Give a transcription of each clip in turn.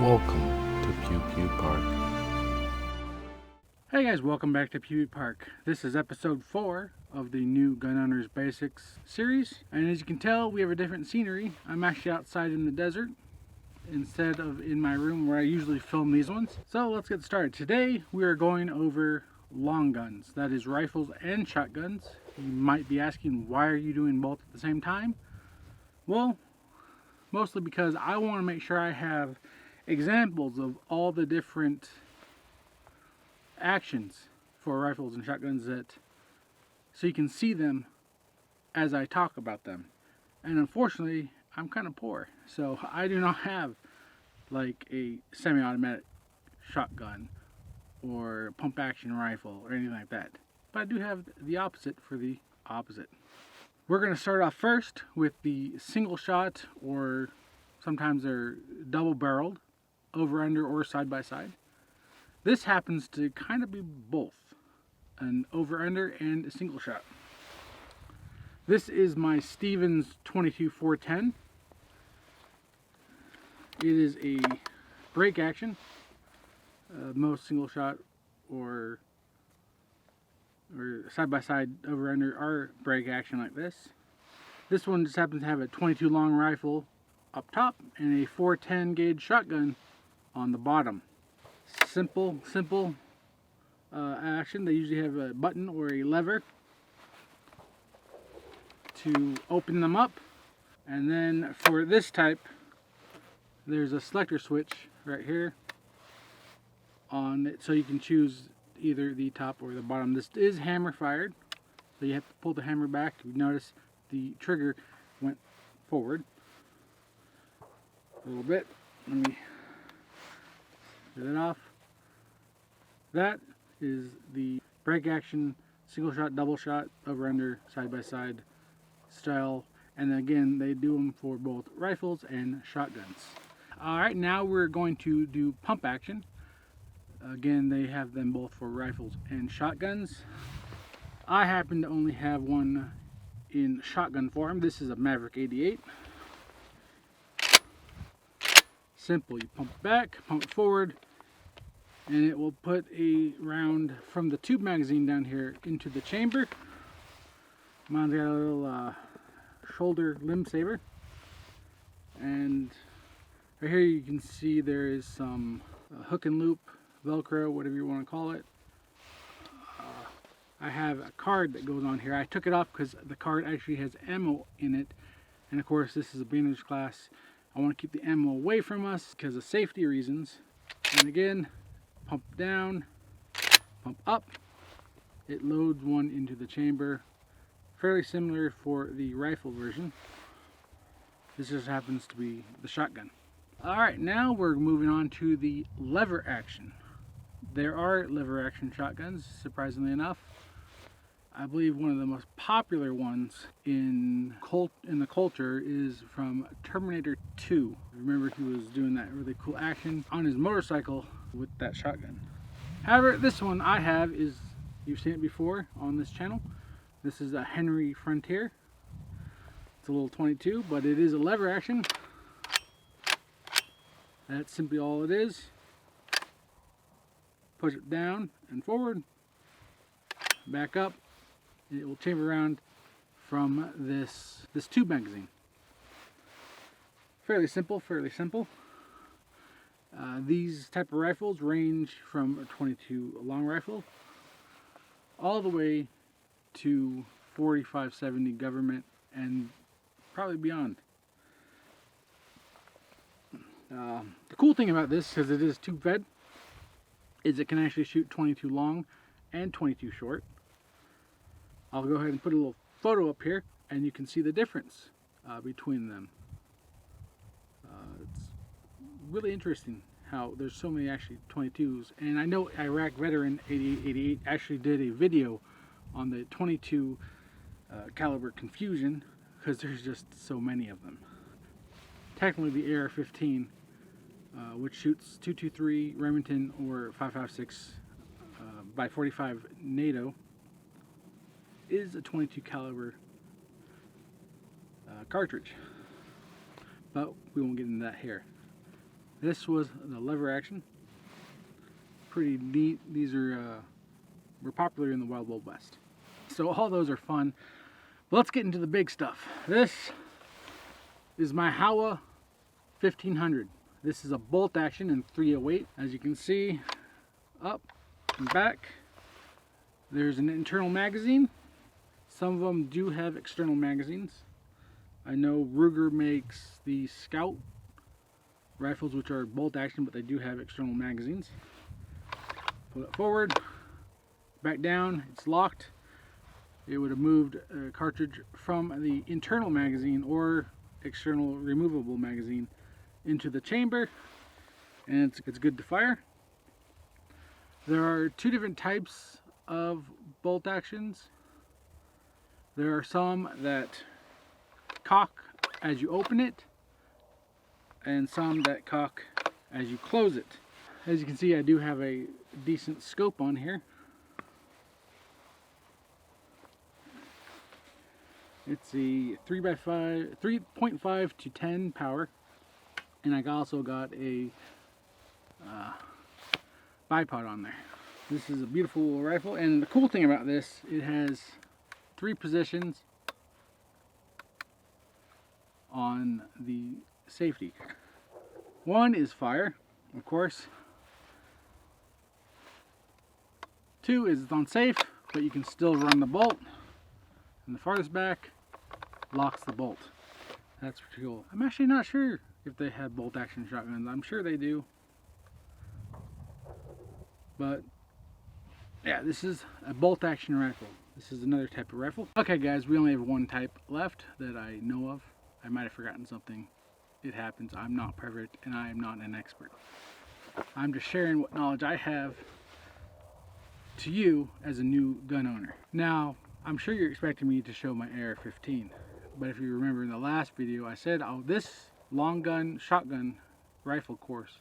Welcome to Pew Pew Park. Hey guys, welcome back to Pew Pew Park. This is episode 4 of the new Gun Owners Basics series. And as you can tell, we have a different scenery. I'm actually outside in the desert instead of in my room where I usually film these ones. So let's get started. Today we are going over long guns. That is rifles and shotguns. You might be asking, why are you doing both at the same time? Well, mostly because I want to make sure I have examples of all the different actions for rifles and shotguns, so you can see them as I talk about them. And unfortunately, I'm kind of poor, so I do not have like a semi-automatic shotgun or pump action rifle or anything like that, but I do have the opposite for the opposite. We're going to start off first with the single shot, or sometimes they're double barreled, over under or side by side. This happens to kind of be both an over under and a single shot. This is my Stevens 22-410. It is a break action. Most single shot or side by side over under are break action like this. This one just happens to have a 22 long rifle up top and a 410 gauge shotgun on the bottom. Simple action. They usually have a button or a lever to open them up, and then for this type there's a selector switch right here on it, so you can choose either the top or the bottom. This is hammer fired, so you have to pull the hammer back. You notice the trigger went forward a little bit. Let me get it off. That is the break action, single shot, double shot, over under, side by side style. And then again, they do them for both rifles and shotguns. Alright, now we're going to do pump action. Again, they have them both for rifles and shotguns. I happen to only have one in shotgun form. This is a Maverick 88. Simple, you pump back, pump forward, and it will put a round from the tube magazine down here into the chamber. Mine's got a little shoulder limb saver, and right here you can see there is some hook and loop, Velcro, whatever you want to call it. I have a card that goes on here. I took it off because the card actually has ammo in it, and of course this is a beginner's class. I want to keep the ammo away from us because of safety reasons. And again, pump down, pump up. It loads one into the chamber. Fairly similar for the rifle version. This just happens to be the shotgun. Alright, now we're moving on to the lever action. There are lever action shotguns, surprisingly enough. I believe one of the most popular ones in the culture is from Terminator 2. Remember, he was doing that really cool action on his motorcycle with that shotgun. However, this one I have is, you've seen it before on this channel. This is a Henry Frontier. It's a little 22, but it is a lever action. That's simply all it is. Push it down and forward, back up. It will chamber around from this tube magazine. Fairly simple. These type of rifles range from a 22 long rifle all the way to 45-70 government and probably beyond. The cool thing about this, because it is tube fed, is it can actually shoot 22 long and 22 short. I'll go ahead and put a little photo up here and you can see the difference between them. It's really interesting how there's so many actually 22s, and I know Iraq Veteran 8888 actually did a video on the 22 caliber confusion, because there's just so many of them. Technically the AR-15, which shoots 223 Remington or 5.56 by 45 NATO, is a 22 caliber cartridge, but we won't get into that here. This was the lever action. Pretty neat. These were popular in the Wild Wild West. So all those are fun. But let's get into the big stuff. This is my HAWA 1500. This is a bolt action in 308. As you can see, up and back, there's an internal magazine. Some of them do have external magazines. I know Ruger makes the Scout rifles, which are bolt action, but they do have external magazines. Pull it forward, back down, it's locked. It would have moved a cartridge from the internal magazine or external removable magazine into the chamber, and it's good to fire. There are two different types of bolt actions. There are some that cock as you open it, and some that cock as you close it. As you can see, I do have a decent scope on here. It's a 3.5 to 10 power, and I also got a bipod on there. This is a beautiful rifle, and the cool thing about this, it has 3 positions on the safety. One is fire, of course. 2 is on safe, but you can still run the bolt. And the farthest back locks the bolt. That's pretty cool. I'm actually not sure if they have bolt action shotguns. I'm sure they do. But yeah, this is a bolt action rifle. This is another type of rifle. Okay guys, we only have one type left that I know of. I might have forgotten something. It happens. I'm not perfect and I am not an expert. I'm just sharing what knowledge I have to you as a new gun owner. Now, I'm sure you're expecting me to show my AR-15, but if you remember in the last video, I said, oh, this long gun shotgun rifle course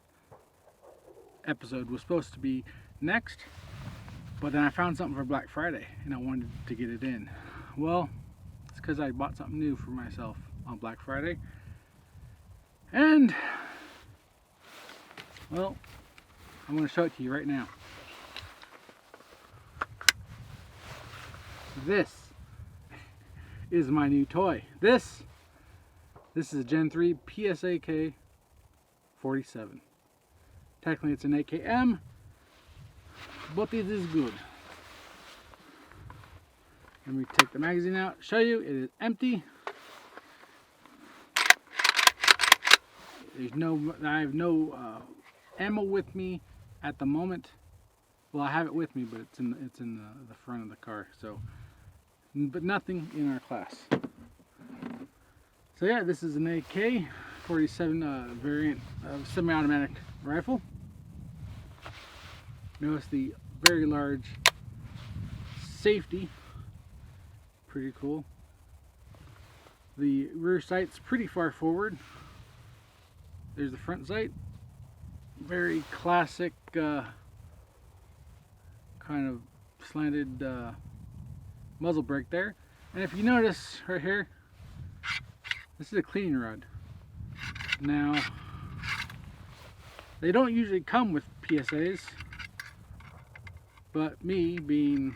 episode was supposed to be next, but then I found something for Black Friday and I wanted to get it in. Well, it's because I bought something new for myself on Black Friday, and well, I'm going to show it to you right now. This is my new toy. This is a Gen 3 AK47. Technically it's an AKM, but it is good. Let me take the magazine out, show you, it is empty. I have no ammo with me at the moment. Well, I have it with me, but it's in the front of the car. So, but nothing in our class. So yeah, this is an AK47 variant of semi-automatic rifle. Notice the very large safety. Pretty cool. The rear sight's pretty far forward. There's the front sight. Very classic kind of slanted muzzle brake there. And if you notice right here, this is a cleaning rod. Now, they don't usually come with PSAs, but me being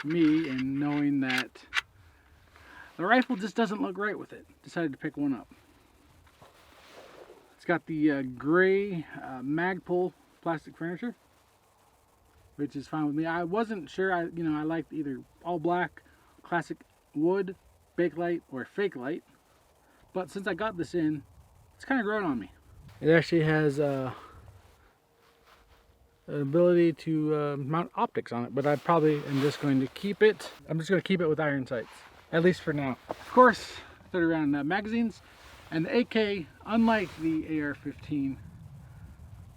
me and knowing that the rifle just doesn't look right with it, decided to pick one up. It's got the gray Magpul plastic furniture, which is fine with me. I wasn't sure. I liked either all black, classic wood, Bakelite, or fake light. But since I got this in, it's kind of grown on me. It actually has an ability to mount optics on it, but I probably am just going to keep it. I'm just going to keep it with iron sights, at least for now. Of course, 30 round magazines, and the AK, unlike the AR-15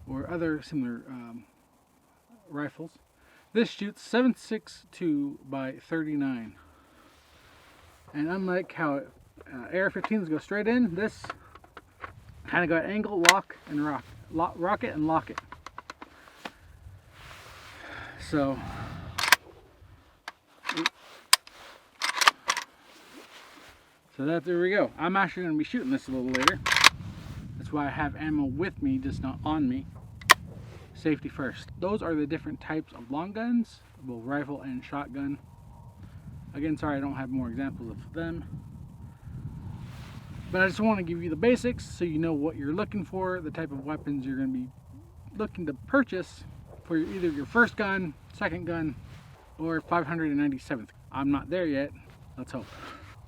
or other similar rifles, this shoots 7.62 by 39. And unlike how AR-15s go straight in, this kind of got angle, lock, and rock it and lock it. So there we go. I'm actually going to be shooting this a little later. That's why I have ammo with me, just not on me. Safety first. Those are the different types of long guns, both rifle and shotgun. Again, sorry I don't have more examples of them. But I just want to give you the basics so you know what you're looking for, the type of weapons you're going to be looking to purchase for either your first gun, second gun, or 597th. I'm not there yet. Let's hope.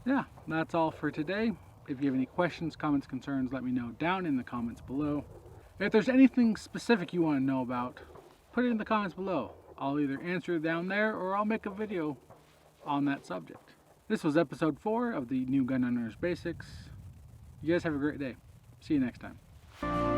Yeah, that's all for today. If you have any questions, comments, concerns, let me know down in the comments below. If there's anything specific you want to know about, put it in the comments below. I'll either answer down there or I'll make a video on that subject. This was episode 4 of the New Gun Owners Basics. You guys have a great day. See you next time.